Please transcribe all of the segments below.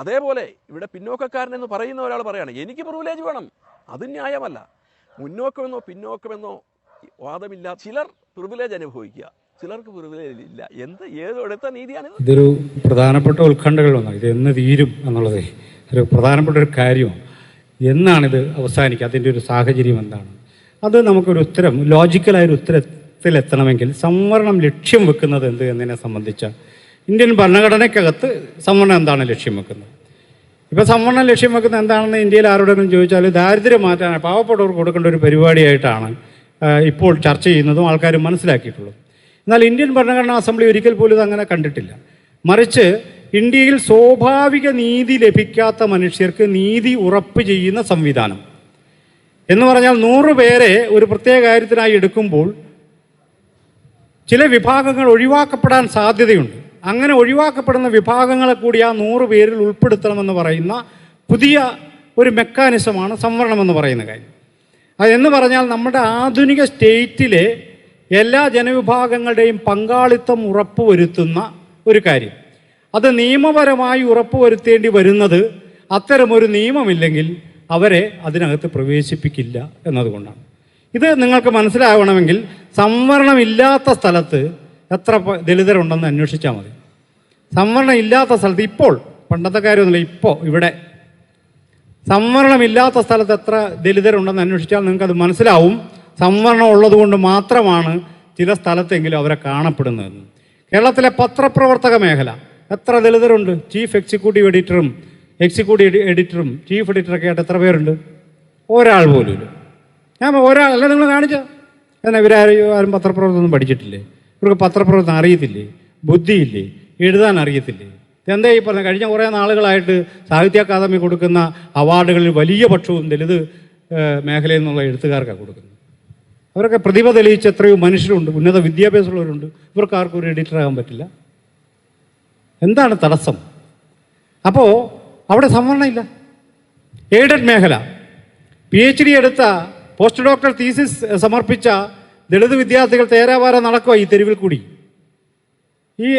അതേപോലെ ഇവിടെ പിന്നോക്കക്കാരനെന്ന് പറയുന്ന ഒരാൾ പറയാണ് എനിക്ക് പ്രിവിലേജ് വേണം, അത് ന്യായമല്ല. മുന്നോക്കമെന്നോ പിന്നോക്കമെന്നോ വാദമില്ല. ചിലർ പ്രിവിലേജ് അനുഭവിക്കുക, ചിലർക്ക് പ്രിവിലേജ് ഇല്ല. ഏതെടുത്ത നീതിയാണ്? ഇതൊരു പ്രധാനപ്പെട്ട ഉത്കണ്ഠകളൊന്നാണ്. ഇത് എന്ന് തീരും എന്നുള്ളത് ഒരു പ്രധാനപ്പെട്ട ഒരു കാര്യമാണ്. എന്നാണിത് അവസാനിക്കുക, അതിൻ്റെ ഒരു സാഹചര്യം എന്താണ്? അത് നമുക്കൊരു ഉത്തരം, ലോജിക്കലായൊരു ഉത്തരത്തിലെത്തണമെങ്കിൽ സംവരണം ലക്ഷ്യം വെക്കുന്നത് എന്ത് എന്നതിനെ സംബന്ധിച്ച ഇന്ത്യൻ ഭരണഘടനയ്ക്കകത്ത് സംവരണം എന്താണ് ലക്ഷ്യം വെക്കുന്നത്? ഇപ്പോൾ സംവരണം ലക്ഷ്യം വെക്കുന്നത് എന്താണെന്ന് ഇന്ത്യയിൽ ആരോടെങ്കിലും ചോദിച്ചാൽ ദാരിദ്ര്യം മാറ്റാൻ പാവപ്പെട്ടവർക്ക് കൊടുക്കേണ്ട ഒരു പരിപാടിയായിട്ടാണ് ഇപ്പോൾ ചർച്ച ചെയ്യുന്നതും ആൾക്കാർ മനസ്സിലാക്കിയിട്ടുള്ളത്. എന്നാൽ ഇന്ത്യൻ ഭരണഘടനാ അസംബ്ലി ഒരിക്കൽ പോലും ഇത് അങ്ങനെ കണ്ടിട്ടില്ല. മറിച്ച് ഇന്ത്യയിൽ സ്വാഭാവിക നീതി ലഭിക്കാത്ത മനുഷ്യർക്ക് നീതി ഉറപ്പ് ചെയ്യുന്ന സംവിധാനം എന്ന് പറഞ്ഞാൽ 100 പേരെ ഒരു പ്രത്യേക കാര്യത്തിനായി എടുക്കുമ്പോൾ ചില വിഭാഗങ്ങൾ ഒഴിവാക്കപ്പെടാൻ സാധ്യതയുണ്ട്. അങ്ങനെ ഒഴിവാക്കപ്പെടുന്ന വിഭാഗങ്ങളെ കൂടി ആ 100 പേരിൽ ഉൾപ്പെടുത്തണമെന്ന് പറയുന്ന പുതിയ ഒരു മെക്കാനിസമാണ് സംവരണം എന്ന് പറയുന്ന കാര്യം. അതെന്ന് പറഞ്ഞാൽ നമ്മുടെ ആധുനിക സ്റ്റേറ്റിലെ എല്ലാ ജനവിഭാഗങ്ങളുടെയും പങ്കാളിത്തം ഉറപ്പുവരുത്തുന്ന ഒരു കാര്യം. അത് നിയമപരമായി ഉറപ്പുവരുത്തേണ്ടി വരുന്നത് അത്തരമൊരു നിയമമില്ലെങ്കിൽ അവരെ അതിനകത്ത് പ്രവേശിപ്പിക്കില്ല എന്നതുകൊണ്ടാണ്. ഇത് നിങ്ങൾക്ക് മനസ്സിലാവണമെങ്കിൽ സംവരണമില്ലാത്ത സ്ഥലത്ത് എത്ര ദളിതരുണ്ടെന്ന് അന്വേഷിച്ചാൽ മതി. സംവരണം ഇല്ലാത്ത സ്ഥലത്ത് ഇപ്പോൾ, പണ്ടത്തെ കാര്യമൊന്നുമില്ല, ഇപ്പോൾ ഇവിടെ സംവരണമില്ലാത്ത സ്ഥലത്ത് എത്ര ദളിതരുണ്ടെന്ന് അന്വേഷിച്ചാൽ നിങ്ങൾക്കത് മനസ്സിലാവും. സംവരണം ഉള്ളതുകൊണ്ട് മാത്രമാണ് ചില സ്ഥലത്തെങ്കിലും അവരെ കാണപ്പെടുന്നതെന്ന്. കേരളത്തിലെ പത്രപ്രവർത്തക മേഖല എത്ര ദളിതരുണ്ട്? ചീഫ് എക്സിക്യൂട്ടീവ് എഡിറ്ററും എക്സിക്യൂട്ടീവ് എഡിറ്ററും ചീഫ് എഡിറ്ററൊക്കെ ആയിട്ട് എത്ര പേരുണ്ട്? ഒരാൾ പോലും ഇല്ല. ഞാൻ ഒരാളല്ല, നിങ്ങൾ കാണിച്ച എന്നാൽ ഇവരാരും പത്രപ്രവർത്തനം പഠിച്ചിട്ടില്ലേ? ഇവർക്ക് പത്രപ്രവർത്തനം അറിയത്തില്ലേ? ബുദ്ധിയില്ലേ? എഴുതാൻ അറിയത്തില്ലേ? എന്താ ഈ പറഞ്ഞത്? കഴിഞ്ഞ കുറേ നാളുകളായിട്ട് സാഹിത്യ അക്കാദമി കൊടുക്കുന്ന അവാർഡുകളിൽ വലിയ പക്ഷവും ദളിത് മേഖലയിൽ നിന്നുള്ള എഴുത്തുകാർക്കാണ് കൊടുക്കുന്നത്. അവരൊക്കെ പ്രതിഭ തെളിയിച്ച എത്രയോ മനുഷ്യരുണ്ട്, ഉന്നത വിദ്യാഭ്യാസമുള്ളവരുണ്ട്. ഇവർക്ക് ആർക്കും ഒരു എഡിറ്ററാകാൻ പറ്റില്ല. എന്താണ് തടസ്സം? അപ്പോൾ അവിടെ സംവരണം ഇല്ല. എയ്ഡഡ് മേഖല, PhD എടുത്ത പോസ്റ്റ് ഡോക്ടർ തീസിസ് സമർപ്പിച്ച ദളിത് വിദ്യാർത്ഥികൾ തേരാവാരം നടക്കുക ഈ തെരുവിൽ കൂടി.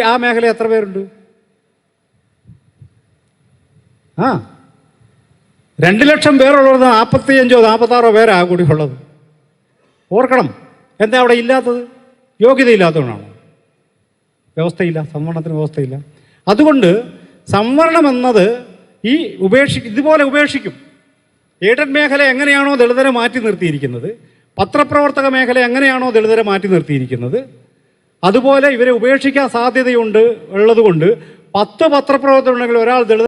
ആ മേഖല എത്ര പേരുണ്ട്? 2 ലക്ഷം പേരുള്ളത് 45 46 പേരാ കൂടി ഉള്ളത്. ഓർക്കണം, എന്താ അവിടെ ഇല്ലാത്തത്? യോഗ്യതയില്ലാത്തതുകൊണ്ടാണ്. വ്യവസ്ഥയില്ല, സംവരണത്തിന് വ്യവസ്ഥയില്ല. അതുകൊണ്ട് സംവരണം എന്നത് ഇതുപോലെ ഉപേക്ഷിക്കും. എയ്ഡഡ് മേഖല എങ്ങനെയാണോ ദളിതരെ മാറ്റി നിർത്തിയിരിക്കുന്നത്, പത്രപ്രവർത്തക മേഖല എങ്ങനെയാണോ ദളിതരെ മാറ്റി നിർത്തിയിരിക്കുന്നത്, അതുപോലെ ഇവരെ ഉപേക്ഷിക്കാൻ സാധ്യതയുണ്ട്. ഉള്ളതുകൊണ്ട് 10 പത്രപ്രവർത്തകരുണ്ടെങ്കിൽ ഒരാൾ ദളിത